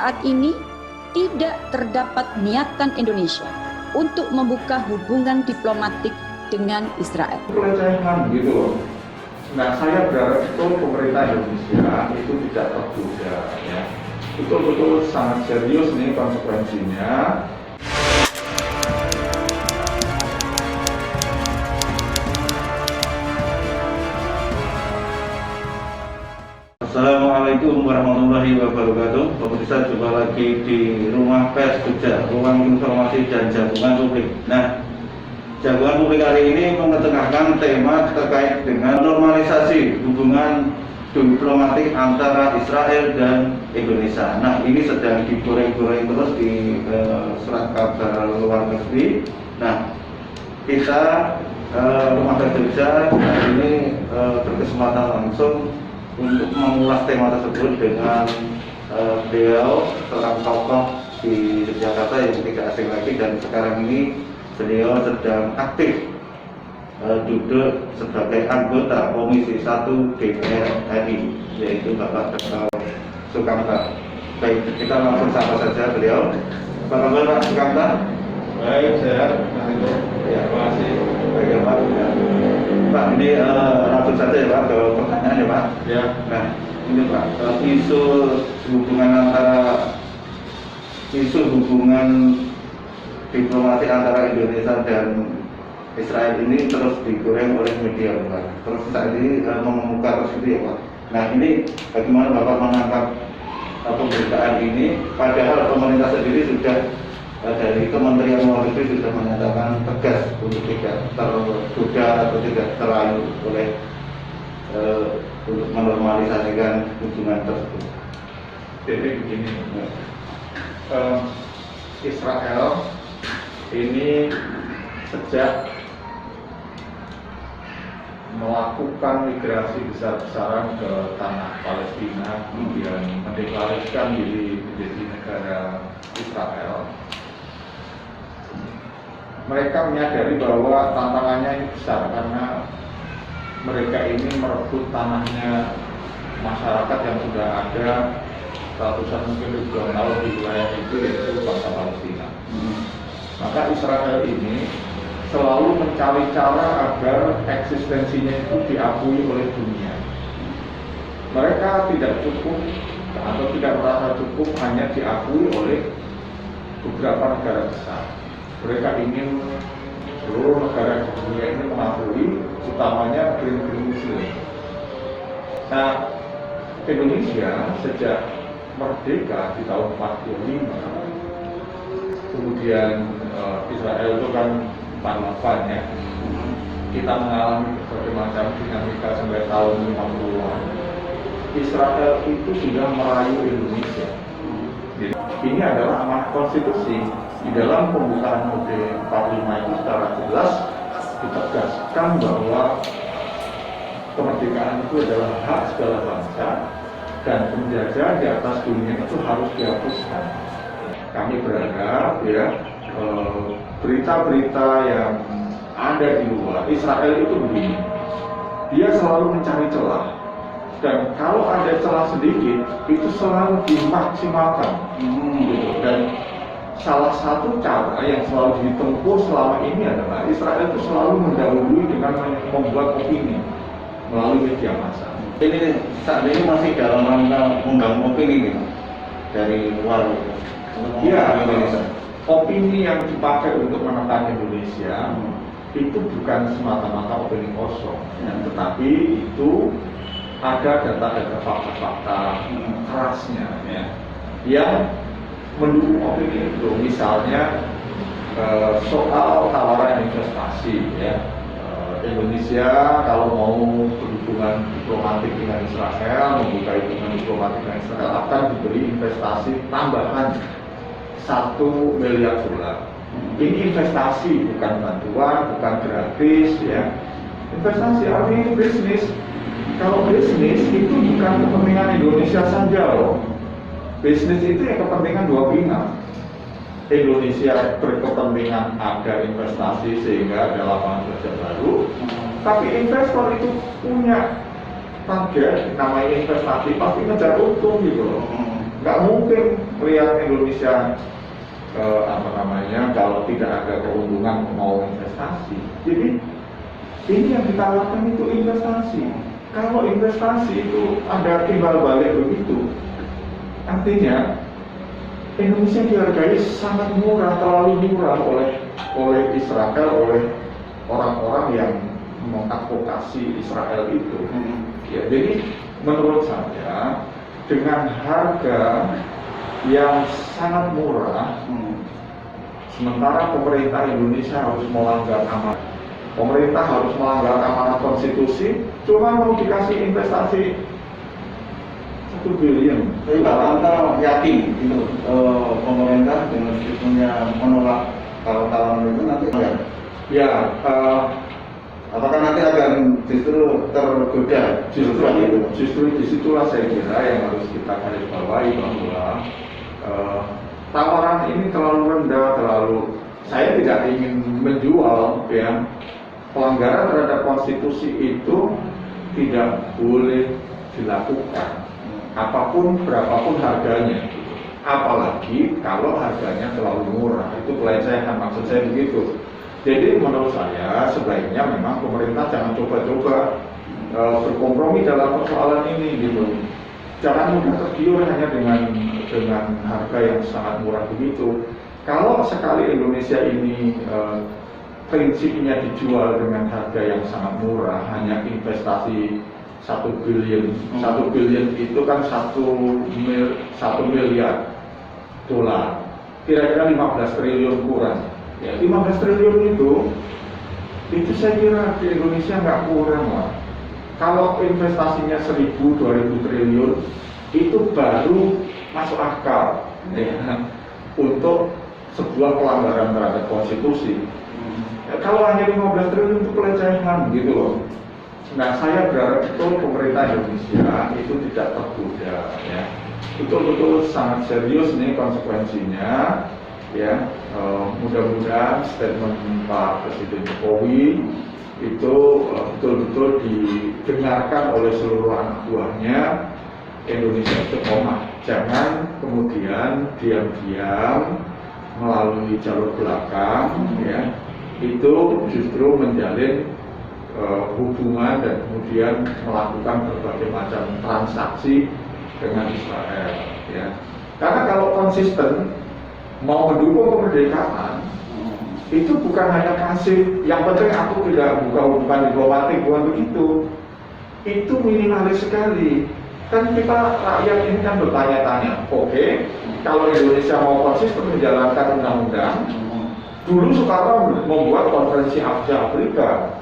saat ini tidak terdapat niatan Indonesia untuk membuka hubungan diplomatik dengan Israel. Pelecehan gitu loh. Nah, saya berharap betul pemerintah Indonesia itu tidak tergoda ya. Betul-betul sangat serius nih konsekuensinya. Assalamualaikum warahmatullahi wabarakatuh. Pemirsa, jumpa lagi di Rumah Pers Jogja, Ruang Informasi dan Jagungan Publik. Nah, Jagungan Publik hari ini mengetengahkan tema terkait dengan normalisasi hubungan diplomatik antara Israel dan Indonesia. Nah, ini sedang digoreng-goreng terus di surat kabar luar negeri. Nah, kita Rumah Pers Jogja hari ini berkesempatan langsung untuk mengulas tema tersebut dengan beliau, seorang tokoh di Yogyakarta yang tidak asing lagi, dan sekarang ini beliau sedang aktif duduk sebagai anggota Komisi 1 DPR RI, yaitu Bapak Dr. Sukamta. Baik, kita langsung sapa saja beliau. Apa kabar Pak Sukamta? Baik, sehat. Ya, Terima kasih. baik ya Pak. Pak, ini langsung saja ya Pak ke pertanyaan ya Pak. Ya. Nah, ini Pak, isu hubungan diplomatik antara Indonesia dan Israel ini terus digoreng oleh media Pak. Terus saat ini mengemuka terus itu ya Pak. Nah, ini bagaimana Bapak menangkap pemberitaan ini? Padahal pemerintah sendiri sudah dari Kementerian Luar Negeri sudah menyatakan tegas untuk tidak tergoda atau tidak terlalu oleh untuk menormalisasikan hubungan tersebut. Jadi begini, Israel ini sejak melakukan migrasi besar-besaran ke tanah Palestina, kemudian mendeklarasikan diri menjadi negara Israel, mereka menyadari bahwa tantangannya ini besar karena mereka ini merebut tanahnya masyarakat yang sudah ada ratusan mungkin ribuan tahun di wilayah itu, yaitu bangsa Palestina. Maka Israel ini selalu mencari cara agar eksistensinya itu diakui oleh dunia. Mereka tidak cukup atau tidak merasa cukup hanya diakui oleh beberapa negara besar. Mereka ingin seluruh negara di dunia ini mengakui, utamanya negeri-negeri Muslim. Nah, Indonesia sejak merdeka di tahun 45, kemudian Israel itu kan 48 ya, kita mengalami berbagai macam dinamika sampai tahun 50-an. Israel itu sudah merayu Indonesia. Jadi, ini adalah amanat konstitusi. Di dalam pembukaan UUD 45 itu secara jelas ditegaskan bahwa kemerdekaan itu adalah hak segala bangsa dan penjajah di atas dunia itu harus dihapuskan. Kami berharap ya berita-berita yang ada di luar Israel itu begini, dia selalu mencari celah, dan kalau ada celah sedikit itu selalu dimaksimalkan gitu. Dan salah satu cara yang selalu ditempuh selama ini adalah Israel itu selalu mendahului dengan membuat opini melalui media massa. Ini saat ini masih dalam rangka membangun opini nih dari luar Indonesia. Opini yang dipakai untuk menekan Indonesia itu bukan semata-mata opini kosong, tetapi itu ada data-data fakta-fakta kerasnya ya, yang mendukung opini itu. Misalnya soal tawaran investasi ya, Indonesia kalau mau berhubungan diplomatik dengan Israel, membuka hubungan diplomatik dengan Israel, akan diberi investasi tambahan $1 miliar. Ini investasi, bukan bantuan, bukan gratis ya. Investasi artinya bisnis. Kalau bisnis itu bukan kepentingan Indonesia saja loh. Bisnis itu yang kepentingan dua pihak. Indonesia berkepentingan ada investasi sehingga ada lapangan kerja baru, tapi investor itu punya target namanya investasi, pasti ngejar untung gitu loh. Nggak mungkin melihat Indonesia kalau tidak ada keuntungan mau investasi. Jadi ini yang ditawarkan itu investasi. Kalau investasi itu ada timbal balik begitu, artinya Indonesia dihargai sangat murah, terlalu murah oleh Israel, oleh orang-orang yang mengadvokasi Israel itu. Ya, jadi menurut saya dengan harga yang sangat murah, sementara pemerintah Indonesia harus melanggar amanat, pemerintah harus melanggar amanat konstitusi, cuma mau dikasih investasi 1 billion. Tapi Pak Anta yakin itu pemerintah dengan sistemnya menolak tawaran itu nanti Ya, apakah nanti akan justru tergoda? justru disitulah saya kira yang harus kita garis bawahi bahwa tawaran ini terlalu rendah, saya tidak ingin menjual, ya, pelanggaran terhadap konstitusi itu tidak boleh dilakukan, apapun berapapun harganya, apalagi kalau harganya terlalu murah, itu pelecehan, maksud saya begitu. Jadi menurut saya sebaiknya memang pemerintah jangan coba-coba berkompromi dalam persoalan ini gitu. Jangan mudah tergiur hanya dengan harga yang sangat murah begitu. Kalau sekali Indonesia ini prinsipnya dijual dengan harga yang sangat murah, hanya investasi 1 billion. 1 billion itu kan 1 miliar dolar. Kira-kira 15 triliun kurang. Ya, 15 triliun itu saya kira di Indonesia nggak kurang lah. Kalau investasinya 1.000-2.000 triliun itu baru masuk akal, ya, untuk sebuah pelanggaran terhadap konstitusi. Ya, kalau hanya 15 triliun itu pelecehan gitu loh. Nah, saya berharap betul pemerintah Indonesia itu tidak tergoda, ya. Betul-betul sangat serius nih konsekuensinya, ya. Mudah-mudahan statement Pak Presiden Jokowi itu betul-betul didengarkan oleh seluruh anak buahnya. Indonesia istiqomah, jangan kemudian diam-diam melalui jalur belakang, ya, itu justru menjalin hubungan dan kemudian melakukan berbagai macam transaksi dengan Israel, ya. Karena kalau konsisten mau mendukung kemerdekaan, itu bukan hanya kasih, yang penting aku tidak buka hubungan diplomatik, bukan begitu. Itu minimalis sekali. Kan kita rakyat ini kan bertanya-tanya, oke, kalau Indonesia mau konsisten menjalankan undang-undang, dulu Soekarno membuat konferensi Afrika,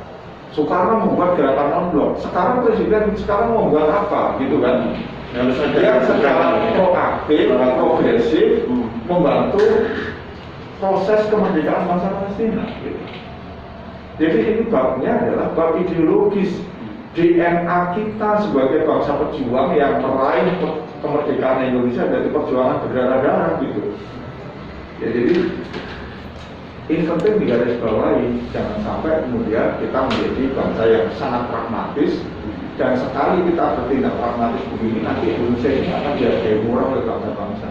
Soekarno membuat gerakan non-blok, sekarang presiden sekarang membuat apa, gitu kan? Dia secara proaktif, progresif, membantu proses kemerdekaan bangsa Palestina. Gitu. Jadi ini babnya adalah bab ideologis, DNA kita sebagai bangsa pejuang yang meraih kemerdekaan Indonesia dari perjuangan berdarah-darah gitu. Ya, jadi ini penting digarisbawahi, jangan sampai kemudian kita menjadi bangsa yang sangat pragmatis, dan sekali kita bertindak pragmatis begini, nanti Indonesia ini akan dihargai murah oleh bangsa-bangsa.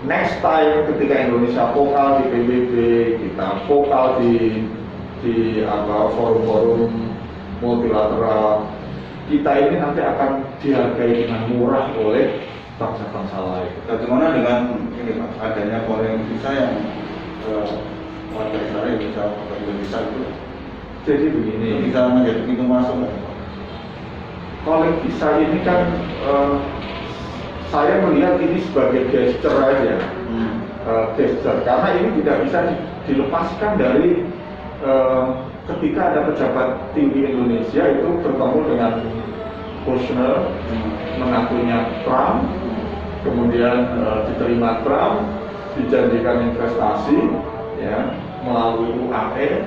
Next time ketika Indonesia vokal di PBB, kita vokal di forum-forum multilateral, kita ini nanti akan dihargai dengan murah oleh bangsa-bangsa lain. Bagaimana dengan ini Pak, adanya foreign visa yang warga Israel bisa ke Indonesia itu? Jadi begini, bisa menjadi pintu masuk kan? Calling visa ini kan saya melihat ini sebagai gesture aja, gesture, karena ini tidak bisa dilepaskan dari ketika ada pejabat tinggi Indonesia itu bertemu dengan Kushner, menantunya Trump, kemudian diterima Trump, dijanjikan investasi, ya, melalui UAE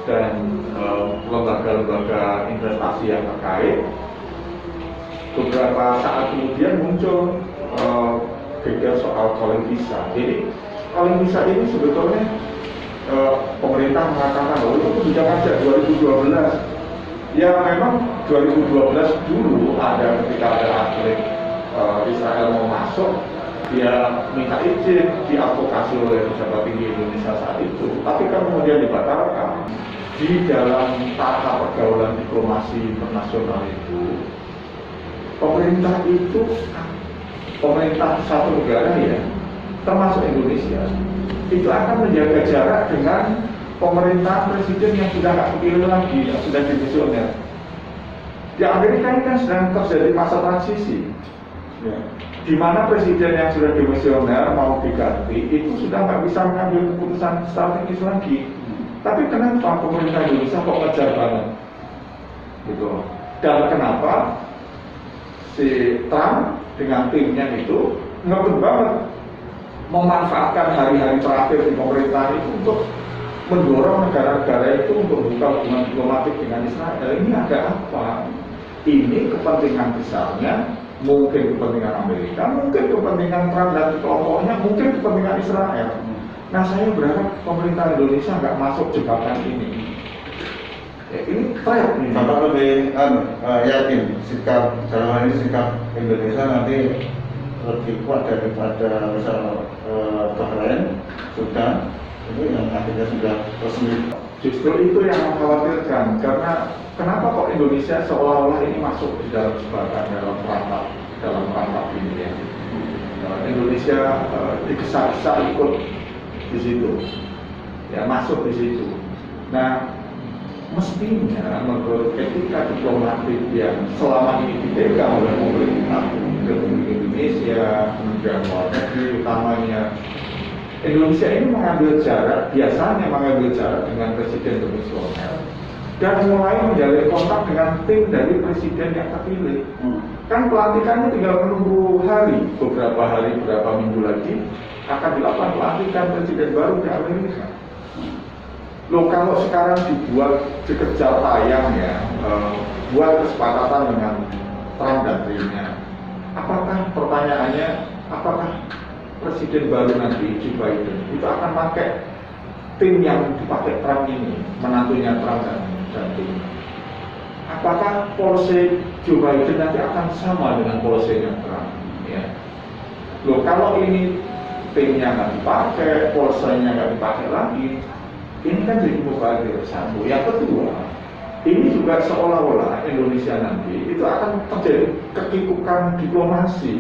dan lembaga-lembaga investasi yang terkait. Beberapa saat kemudian muncul geger soal calling visa. Jadi calling visa ini sebetulnya pemerintah mengatakan bahwa itu kebijakan sejak 2012. Ya memang 2012 dulu ada ketika ada atlet Israel mau masuk, dia minta izin, diadvokasi oleh pejabat tinggi Indonesia saat itu, tapi kan kemudian dibatalkan. Di dalam tata pergaulan diplomasi internasional itu, pemerintah satu negara ya, termasuk Indonesia, itu akan menjaga jarak dengan pemerintahan presiden yang sudah nggak kepilih lagi, yang sudah dimisioner. Di Amerika ini kan sedang terjadi masa transisi, ya, di mana presiden yang sudah dimisioner mau diganti itu sudah nggak bisa mengambil keputusan strategis lagi. Tapi kenapa pemerintah Indonesia kok ngejar banget, gitu? Dan kenapa si Trump dengan timnya itu ngebut banget memanfaatkan hari-hari terakhir di pemerintahan itu untuk mendorong negara-negara itu untuk membuka hubungan diplomatik dengan Israel? Ini ada apa? Ini kepentingan besarnya, mungkin kepentingan Amerika, mungkin kepentingan Trump dan kelompoknya, mungkin kepentingan Israel. Nah, saya berharap pemerintah Indonesia nggak masuk jebakan ini. Ya, ini trap ini. Bapak lebih yakin sikap dalam hal ini sikap Indonesia nanti lebih kuat daripada misal Bahrain, Sudan, itu yang akhirnya sudah resmi. Justru itu yang mengkhawatirkan, karena kenapa kok Indonesia seolah-olah ini masuk di dalam jebakan dalam perangkap ini ya. Indonesia digesa-gesa ikut di situ, ya, masuk di situ. Nah, mestinya menurut etika diplomatik yang selama ini dipegang oleh pemerintah Republik Indonesia, Kementerian Luar Negeri utamanya, Indonesia ini biasanya mengambil jarak dengan presiden demisioner dan mulai menjalin kontak dengan tim dari presiden yang terpilih. Kan pelantikannya tinggal menunggu beberapa minggu lagi akan dilakukan pelantikan presiden baru di Amerika. Loh, kalau sekarang dikejar tayang ya, buat kesepakatan dengan Trump dan timnya, apakah presiden baru nanti Joe Biden itu akan pakai tim yang dipakai Trump ini, menantunya Trump dan timnya? Apakah polisi Joe Biden nanti akan sama dengan polisinya Trump? Ya. Loh, kalau ini timnya nggak dipakai, polisinya nggak dipakai lagi, ini kan jadi mubazir satu. Yang kedua, ini juga seolah-olah Indonesia nanti itu akan terjadi kekikukan diplomasi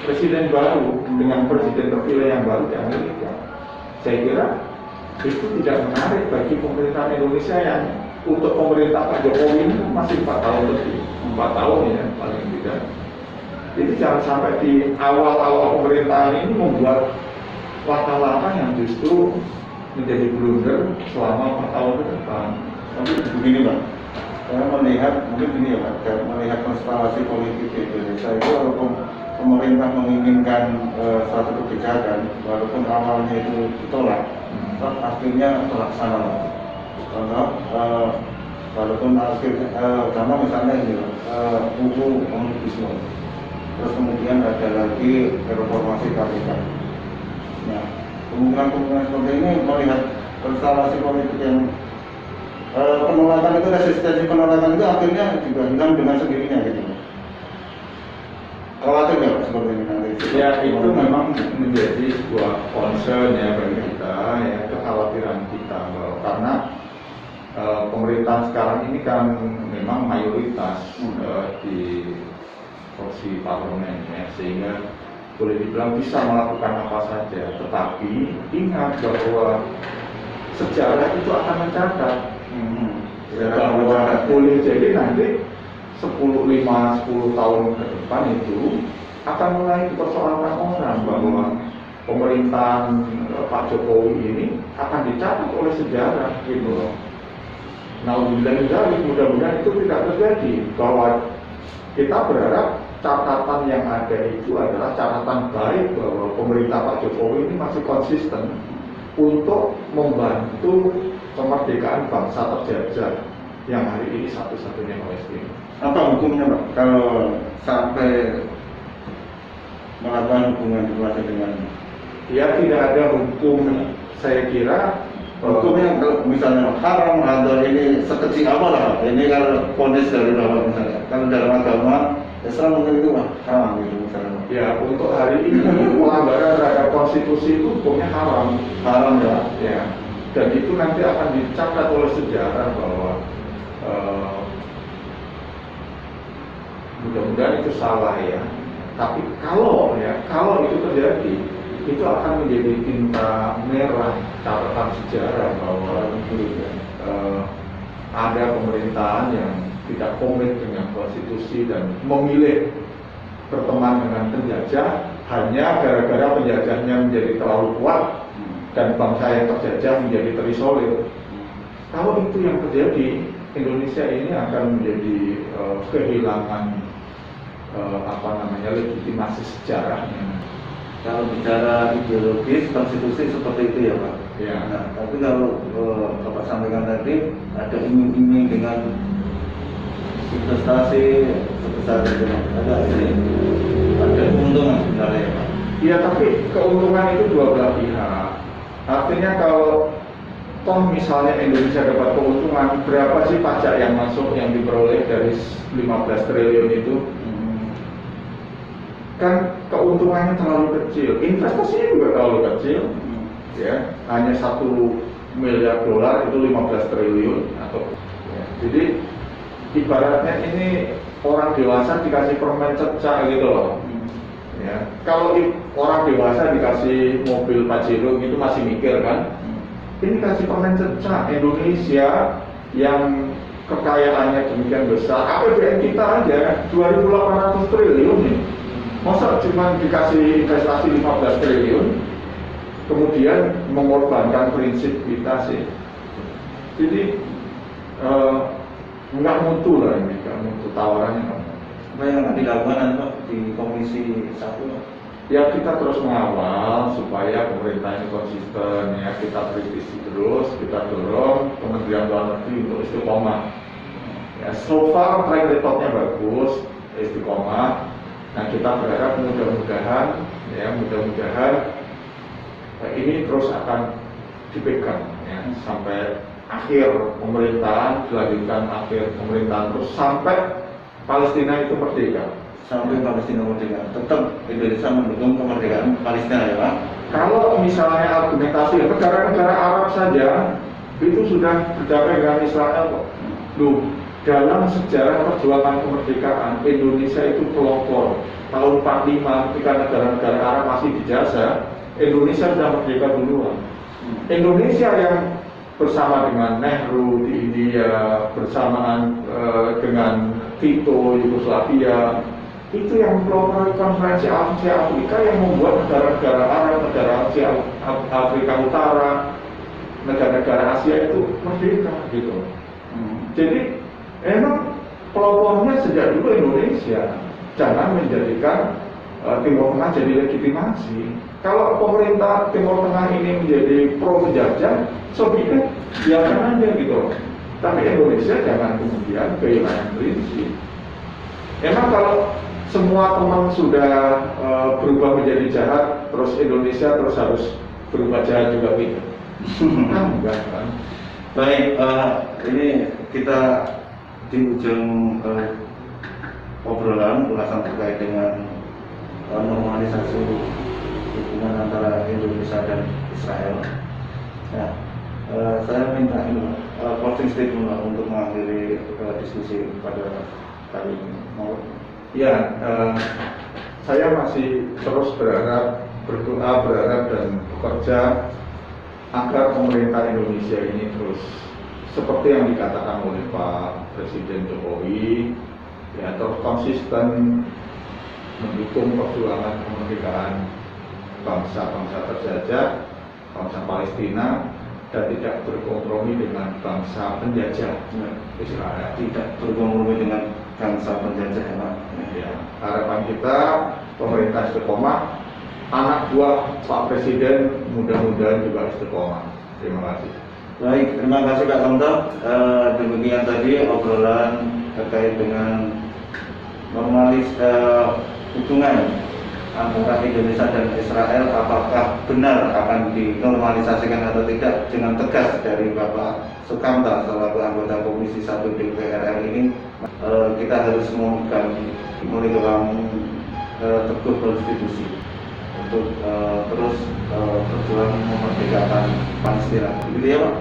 presiden baru dengan presiden terpilih yang baru di Amerika. Saya kira itu tidak menarik bagi pemerintahan Indonesia yang untuk pemerintah Pak Jokowi ini masih 4 tahun lebih, 4 tahun ya paling tidak. Jadi jangan sampai di awal-awal pemerintahan ini membuat langkah-langkah yang justru menjadi blunder selama 4 tahun ke depan. Tapi begini Pak, saya melihat mungkin gini ya Pak, melihat konstelasi politik di Indonesia itu, walaupun pemerintah menginginkan suatu kebijakan, walaupun awalnya itu ditolak, akhirnya terlaksana. Contoh, walaupun akhirnya, contoh misalnya ini, buku omnibus law, terus kemudian ada lagi reformasi KPK. Nah, kemungkinan seperti ini melihat konstelasi politik yang penolakan itu, resistensi penolakan itu akhirnya juga hilang dengan sendirinya gitu. Khawatir nggak seperti ini nanti? Ya, itu memang menjadi sebuah concern ya bagi kita, ya, kekhawatiran kita, karena pemerintahan sekarang ini kan memang mayoritas di kursi parlemen ya, sehingga boleh dibilang bisa melakukan apa saja. Tetapi ingat bahwa sejarah itu akan mencatat, bahwa boleh jadi nanti 10 tahun ke depan itu akan mulai dipersoalkan orang bahwa pemerintahan Pak Jokowi ini akan dicatat oleh sejarah gitu loh. Nah, mudah-mudahan itu tidak terjadi, bahwa kita berharap catatan yang ada itu adalah catatan baik bahwa pemerintah Pak Jokowi ini masih konsisten untuk membantu kemerdekaan bangsa terjajah yang hari ini satu-satunya Palestina. Apa hukumnya Pak kalau sampai melakukan hubungan diplomasi dengan? Ya, tidak ada hukum, saya kira Hukumnya kalau misalnya haram atau ini sekecil apa lah, ini kalau vonis dari Bapak misalnya, kalau dalam agama Islam mungkin itu haram gitu misalnya. Ya, untuk hari ini pelanggaran terhadap konstitusi itu hukumnya haram. Haram ya. Ya, dan itu nanti akan dicatat oleh sejarah bahwa mudah-mudahan itu salah ya. Tapi kalau itu terjadi, itu akan menjadi tinta merah catatan sejarah bahwa ada pemerintahan yang tidak komit dengan konstitusi dan memilih berteman dengan penjajah hanya gara-gara penjajahnya menjadi terlalu kuat dan bangsa yang terjajah menjadi terisolir. Kalau itu yang terjadi, Indonesia ini akan menjadi kehilangan legitimasi sejarahnya. Kalau bicara ideologis, konstitusi seperti itu ya Pak. Ya. Nah, tapi kalau Bapak sampaikan tadi ada iming-iming dengan investasi sebesar itu, ada keuntungan sebenarnya ya Pak. Iya, tapi keuntungan itu dua belah pihak. Artinya kalau toh misalnya Indonesia dapat keuntungan, berapa sih pajak yang masuk yang diperoleh dari 15 triliun itu? Kan keuntungannya terlalu kecil, investasinya juga terlalu kecil, ya hanya $1 miliar itu 15 triliun atau ya. Jadi ibaratnya ini orang dewasa dikasih permen cecak gitu loh. Ya, kalau orang dewasa dikasih mobil Pajero gitu masih mikir kan, ini kasih permen cecak. Indonesia yang kekayaannya demikian besar, APBN kita aja 2.800 triliun nih. Masa cuma dikasih investasi 15 triliun, kemudian mengorbankan prinsip kita sih. Jadi nggak mutu lah ini, nggak mutu tawarannya. Apa yang akan dilakukan nanti Pak di Komisi 1? Ya kita terus mengawal supaya pemerintah ini konsisten ya, kita kritisi terus, kita dorong Kementerian Luar Negeri untuk istiqomah. Ya, so far track recordnya bagus, istiqomah. Nah kita berharap mudah-mudahan ini terus akan dipegang ya, sampai akhir pemerintahan, dilanjutkan akhir pemerintahan terus sampai Palestina itu merdeka. Sampai Palestina merdeka, tetap Indonesia mendukung kemerdekaan Palestina ya Pak? Kalau misalnya argumentasi negara-negara Arab saja itu sudah berdamai dengan Israel kok. Loh, dalam sejarah perjuangan kemerdekaan Indonesia itu pelopor. Tahun 45 ketika negara-negara Arab masih dijajah, Indonesia sudah merdeka duluan. Indonesia yang bersama dengan Nehru di India, bersamaan dengan Tito Yugoslavia, itu yang mempelopori konferensi Asia Afrika yang membuat negara-negara Arab, negara Asia Afrika Utara, negara-negara Asia itu merdeka gitu. Jadi emang pelopornya sejak dulu Indonesia. Jangan menjadikan Timur Tengah jadi legitimasi. Kalau pemerintah Timur Tengah ini menjadi pro penjajah, sebaiknya biarkan aja gitu. Tapi Indonesia jangan kemudian kehilangan prinsip. Emang kalau semua teman sudah berubah menjadi jahat, terus Indonesia terus harus berubah jahat juga gitu? Enggak kan? Baik, ini kita di ujung obrolan ulasan terkait dengan normalisasi hubungan antara Indonesia dan Israel. Nah, saya minta closing statement untuk mengakhiri diskusi pada kali ini. Ya, saya masih terus berharap, berdoa, berharap dan bekerja agar pemerintah Indonesia ini terus seperti yang dikatakan oleh Pak Presiden Jokowi, ya terus konsisten mendukung perjuangan kemerdekaan bangsa-bangsa terjajah, bangsa Palestina, dan tidak berkompromi dengan bangsa penjajah Israel. Tidak berkompromi dengan bangsa penjajah ya Pak. Ya, harapan kita pemerintah istiqomah, anak buah Pak Presiden mudah-mudahan juga istiqomah. Terima kasih. Baik, terima kasih Kak Tonto. Demikian tadi obrolan terkait dengan hubungan antara Indonesia dan Israel apakah benar akan dinormalisasikan atau tidak dengan tegas dari Bapak Sukamta selaku anggota Komisi 1 DPR RI ini, kita harus memegang teguh konstitusi untuk terus berjuang memerdekakan Palestina. Begitu ya Pak?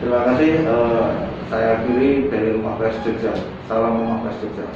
Terima kasih. Saya akhiri dari Rumah Pers Jogja. Salam Rumah Pers Jogja.